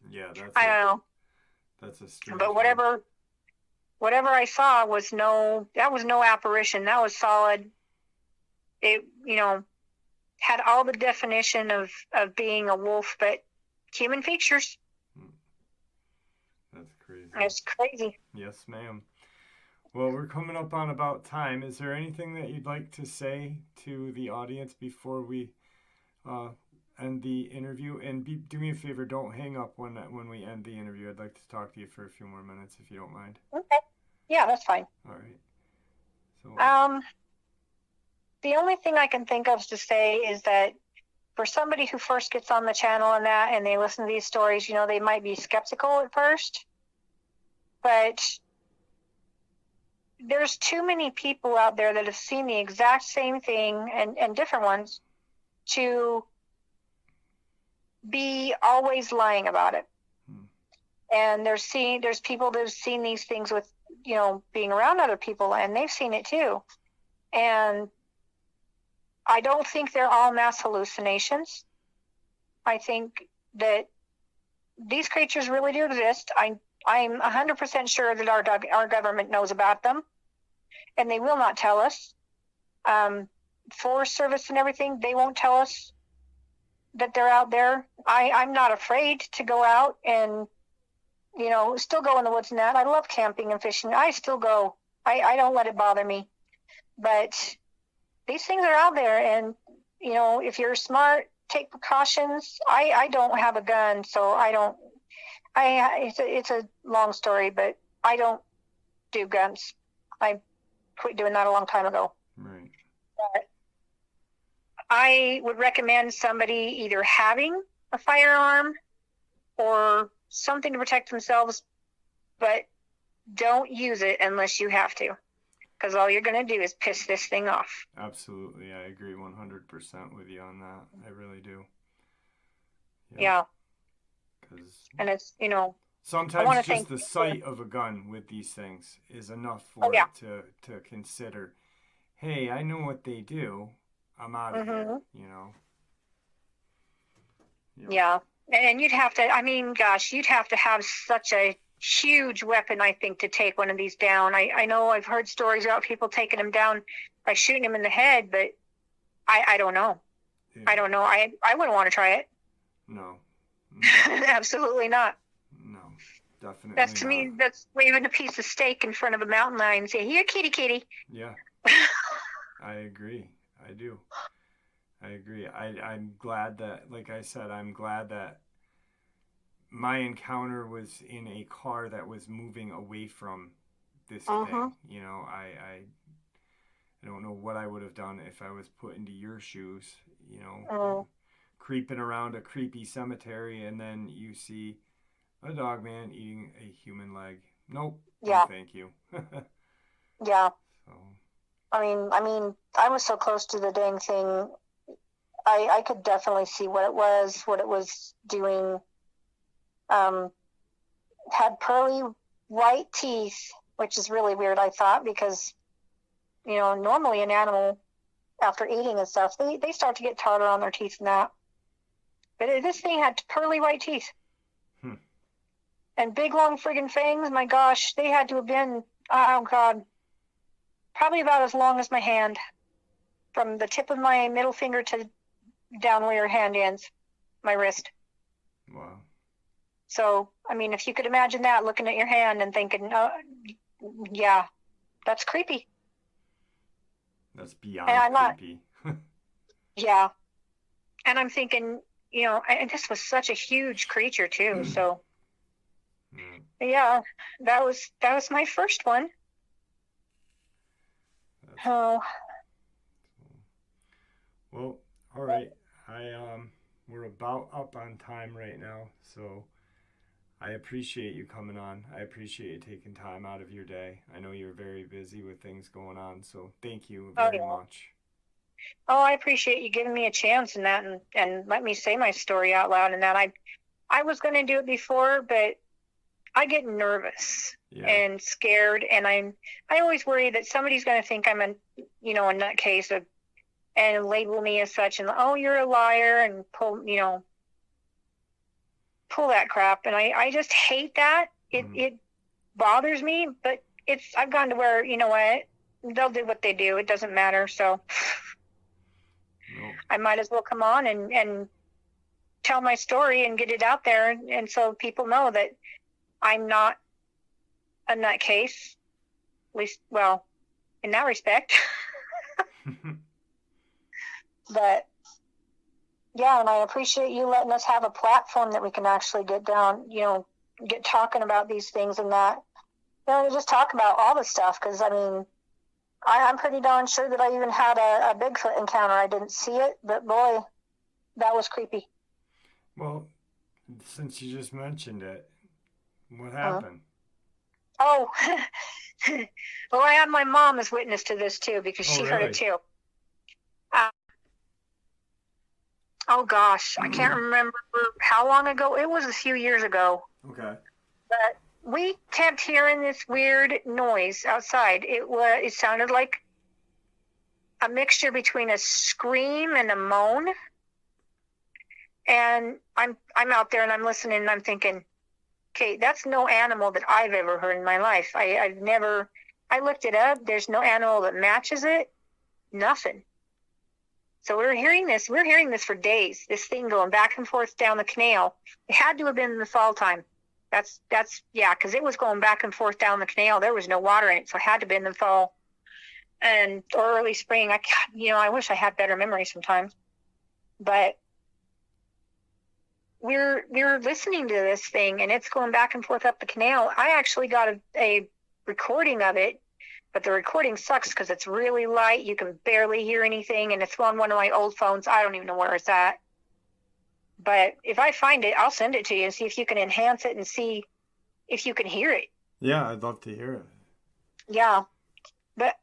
Yeah, I don't know. That's a strange But one. whatever I saw was no apparition. That was solid. It, had all the definition of being a wolf, but human features. That's crazy. It's crazy. Yes, ma'am. Well, we're coming up on about time. Is there anything that you'd like to say to the audience before we end the interview? And do me a favor, don't hang up when we end the interview. I'd like to talk to you for a few more minutes, if you don't mind. Okay. Yeah, that's fine. All right. So, the only thing I can think of to say is that for somebody who first gets on the channel and they listen to these stories, they might be skeptical at first, but there's too many people out there that have seen the exact same thing and different ones to be always lying about it. And there's people that have seen these things with, being around other people, and they've seen it too. And I don't think they're all mass hallucinations. I think that these creatures really do exist. I'm 100% sure that our government knows about them, and they will not tell us. Forest Service and everything, they won't tell us that they're out there. I'm not afraid to go out and, still go in the woods and that. I love camping and fishing. I still go. I don't let it bother me. But these things are out there, and, if you're smart, take precautions. I don't have a gun, so it's a long story, but I don't do guns. I quit doing that a long time ago. Right. But I would recommend somebody either having a firearm or something to protect themselves, but don't use it unless you have to, because all you're going to do is piss this thing off. Absolutely. I agree 100% with you on that. I really do. Yeah. And it's, sometimes just the sight of a gun with these things is enough for it to consider, hey, I know what they do. I'm out of here, Yeah. And you'd have to, you'd have to have such a huge weapon, I think, to take one of these down. I know I've heard stories about people taking them down by shooting them in the head, but I don't know. Yeah. I don't know. I wouldn't want to try it. No. Absolutely not. No, definitely That's to me, that's waving a piece of steak in front of a mountain lion and say, here, kitty, kitty. Yeah. I agree. I do. I agree. I'm glad that, like I said, I'm glad that my encounter was in a car that was moving away from this thing. I don't know what I would have done if I was put into your shoes, creeping around a creepy cemetery, and then you see a dog man eating a human leg. Nope. Yeah. No, thank you. Yeah. So. I mean, I was so close to the dang thing. I could definitely see what it was doing. Had pearly white teeth, which is really weird, I thought, because, normally an animal after eating and stuff, they start to get tartar on their teeth and that. But this thing had pearly white teeth. And big, long friggin' fangs. My gosh, they had to have been, oh, God, probably about as long as my hand. From the tip of my middle finger to down where your hand ends, my wrist. Wow. So, I mean, if you could imagine that, looking at your hand and thinking, yeah, that's creepy. That's beyond creepy. Yeah. And I'm thinking, you know, and this was such a huge creature too. So, yeah, that was my first one. Oh. Well, all right. We're about up on time right now, so I appreciate you coming on. I appreciate you taking time out of your day. I know you're very busy with things going on, so thank you very much. Oh, I appreciate you giving me a chance in that and let me say my story out loud and that. I was going to do it before, but I get nervous and scared, and I always worry that somebody's going to think I'm a nutcase and label me as such, and oh, you're a liar, and pull that crap. And I just hate that. It bothers me, but I've gone to where, you know what, they'll do what they do. It doesn't matter. So I might as well come on and tell my story and get it out there. And so people know that I'm not a nutcase, at least, well, in that respect. But yeah, and I appreciate you letting us have a platform that we can actually get down, get talking about these things and that. Just talk about all the stuff, because I mean, I'm pretty darn sure that I even had a Bigfoot encounter. I didn't see it, but boy, that was creepy. Well, since you just mentioned it, what happened? Oh, well, I had my mom as witness to this too, because she heard it too. Oh gosh, I can't remember how long ago. It was a few years ago. Okay. But we kept hearing this weird noise outside. It sounded like a mixture between a scream and a moan. And I'm out there and I'm listening and I'm thinking, okay, that's no animal that I've ever heard in my life. I looked it up. There's no animal that matches it. Nothing. So we're hearing this for days, this thing going back and forth down the canal. It had to have been in the fall time. That's because it was going back and forth down the canal. There was no water in it, so it had to have been in the fall or early spring. I wish I had better memory sometimes. But we're listening to this thing, and it's going back and forth up the canal. I actually got a recording of it. But the recording sucks because it's really light. You can barely hear anything, and it's on one of my old phones. I don't even know where it's at. But if I find it, I'll send it to you and see if you can enhance it and see if you can hear it. Yeah, I'd love to hear it. Yeah. But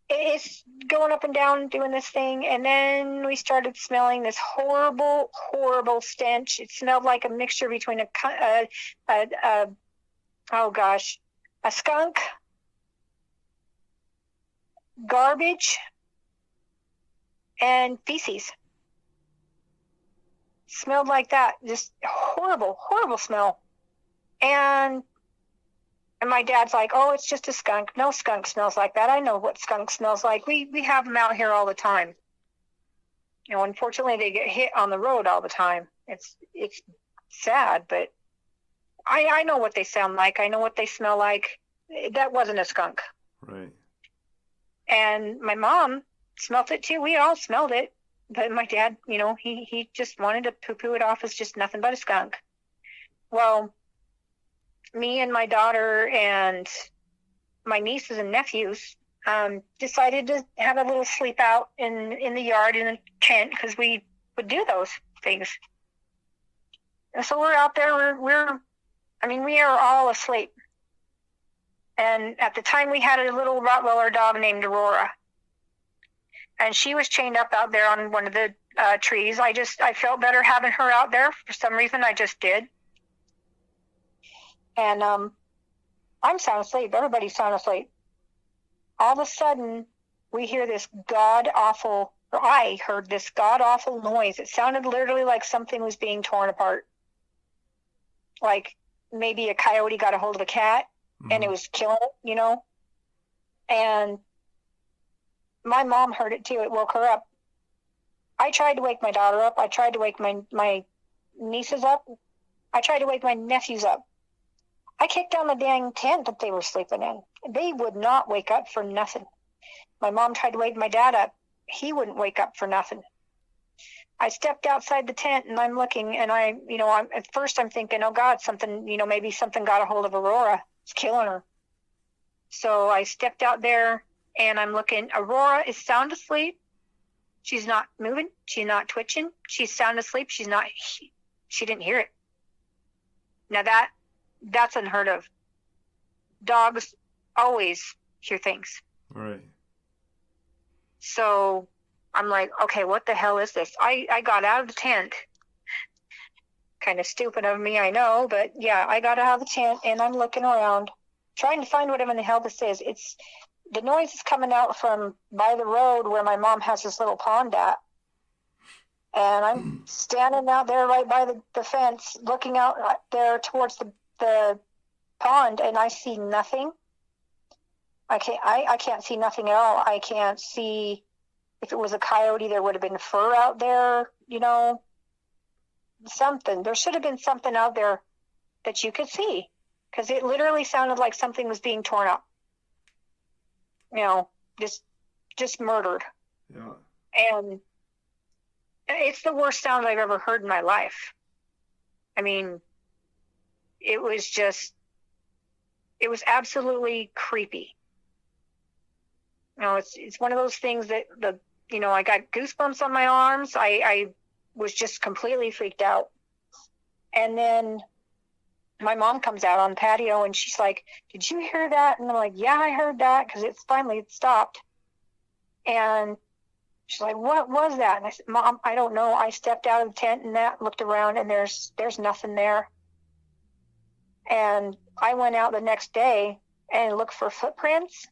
it's going up and down doing this thing, and then we started smelling this horrible, horrible stench. It smelled like a mixture between a skunk, garbage, and feces. Smelled like that. Just horrible, horrible smell. And my dad's like, oh, it's just a skunk. No skunk smells like that. I know what skunk smells like. We have them out here all the time. Unfortunately, they get hit on the road all the time. It's sad, but I know what they sound like. I know what they smell like. That wasn't a skunk. Right. And my mom smelled it too. We all smelled it. But my dad, he just wanted to poo-poo it off as just nothing but a skunk. Well, me and my daughter and my nieces and nephews decided to have a little sleep out in the yard in a tent, because we would do those things. And so we're out there. We are all asleep. And at the time, we had a little Rottweiler dog named Aurora. And she was chained up out there on one of the trees. I felt better having her out there. For some reason, I just did. And I'm sound asleep. Everybody's sound asleep. All of a sudden, we hear this I heard this god-awful noise. It sounded literally like something was being torn apart. Like maybe a coyote got a hold of a cat and it was killing it, And my mom heard it too. It woke her up. I tried to wake my daughter up. I tried to wake my nieces up. I tried to wake my nephews up. I kicked down the dang tent that they were sleeping in. They would not wake up for nothing. My mom tried to wake my dad up. He wouldn't wake up for nothing. I stepped outside the tent and I'm looking and at first I'm thinking, oh God, something, maybe something got a hold of Aurora. It's killing her. So I stepped out there and I'm looking. Aurora is sound asleep. She's not moving. She's not twitching. She's sound asleep. She didn't hear it. Now that's unheard of. Dogs always hear things. Right. So I'm like, okay, what the hell is this? I got out of the tent. Kind of stupid of me, I know, but yeah, I got out of the tent and I'm looking around, trying to find whatever in the hell this is. The noise is coming out from by the road where my mom has this little pond at. And I'm standing out there right by the fence, looking out there towards the pond, and I see nothing. I can't see nothing at all. I can't see. If it was a coyote, there would have been fur out there, something. There should have been something out there that you could see, because it literally sounded like something was being torn up. Just murdered. Yeah. And it's the worst sound I've ever heard in my life. I mean, it was absolutely creepy. It's one of those things that I got goosebumps on my arms. I was just completely freaked out. And then my mom comes out on the patio and she's like, "Did you hear that?" And I'm like, "Yeah, I heard that," because it stopped. And she's like, "What was that?" And I said, "Mom, I don't know. I stepped out of the tent and looked around and there's nothing there." And I went out the next day and looked for footprints.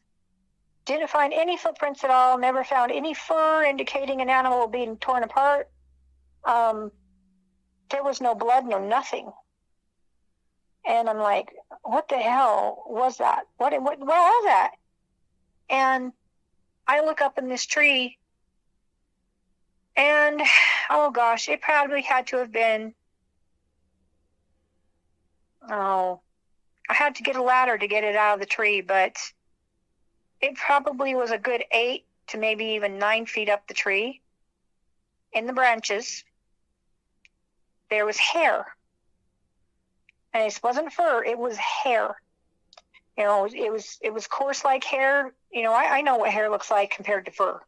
Didn't find any footprints at all. Never found any fur indicating an animal being torn apart. There was no blood, no nothing. And I'm like, what the hell was that? What was that? And I look up in this tree and, oh gosh, it probably had to have been, I had to get a ladder to get it out of the tree, but it probably was a good 8 to maybe even 9 feet up the tree. In the branches, there was hair. And it wasn't fur, it was hair. It was coarse like hair. I know what hair looks like compared to fur.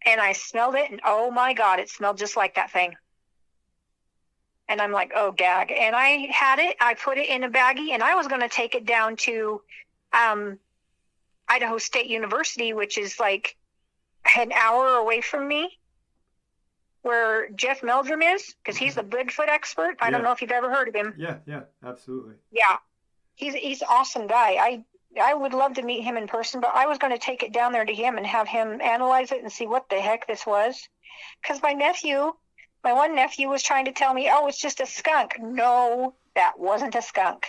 And I smelled it, and oh my God, it smelled just like that thing. And I'm like, oh, gag. And I had it, I put it in a baggie, and I was going to take it down to Idaho State University, which is like an hour away from me, where Jeff Meldrum is, because he's the Bigfoot expert. I don't know if you've ever heard of him. Yeah, absolutely. Yeah, he's an awesome guy. I would love to meet him in person, but I was going to take it down there to him and have him analyze it and see what the heck this was. Because my one nephew was trying to tell me, oh, it's just a skunk. No, that wasn't a skunk.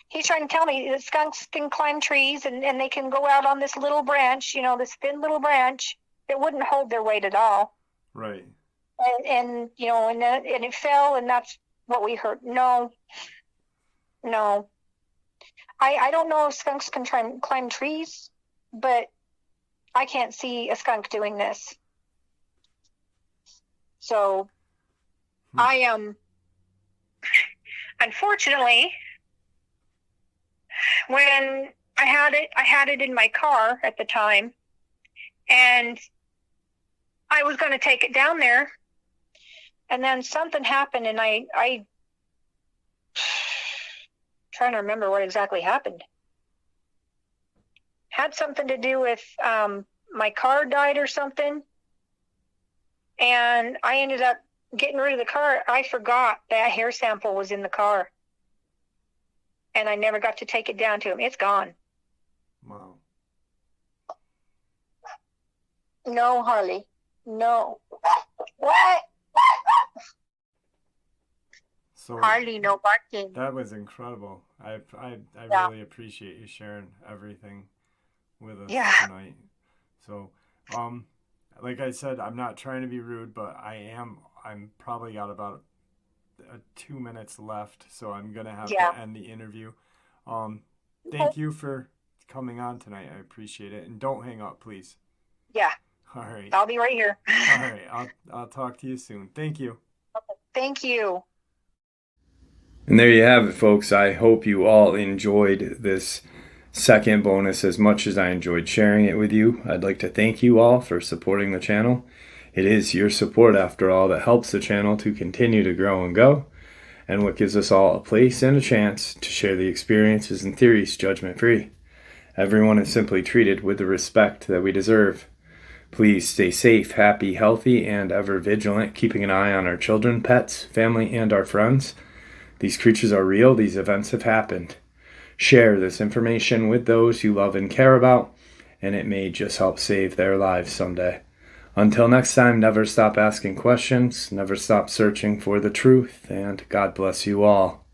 He's trying to tell me that skunks can climb trees and they can go out on this little branch, this thin little branch that wouldn't hold their weight at all. Right. And it fell, and that's what we heard. No. I don't know if skunks can try and climb trees, but I can't see a skunk doing this. So I unfortunately, when I had it in my car at the time, and I was going to take it down there, and then something happened, and I trying to remember what exactly happened. Had something to do with my car died or something, and I ended up getting rid of the car. I forgot that hair sample was in the car, and I never got to take it down to him. It's gone. Wow. No, Harley. No. What? So Harley, no barking. that was incredible. I Yeah. really appreciate you sharing everything with us Yeah. tonight. So, like I said, I'm not trying to be rude, but I'm probably got about 2 minutes left, so I'm gonna have Yeah. to end the interview. Thank you for coming on tonight. I appreciate it, and don't hang up, please. Yeah. All right. I'll be right here. All right. I'll talk to you soon. Thank you. Thank you. And there you have it, folks. I hope you all enjoyed this second bonus as much as I enjoyed sharing it with you. I'd like to thank you all for supporting the channel. It is your support, after all, that helps the channel to continue to grow and go, and what gives us all a place and a chance to share the experiences and theories judgment-free. Everyone is simply treated with the respect that we deserve. Please stay safe, happy, healthy, and ever vigilant, keeping an eye on our children, pets, family, and our friends. These creatures are real. These events have happened. Share this information with those you love and care about, and it may just help save their lives someday. Until next time, never stop asking questions, never stop searching for the truth, and God bless you all.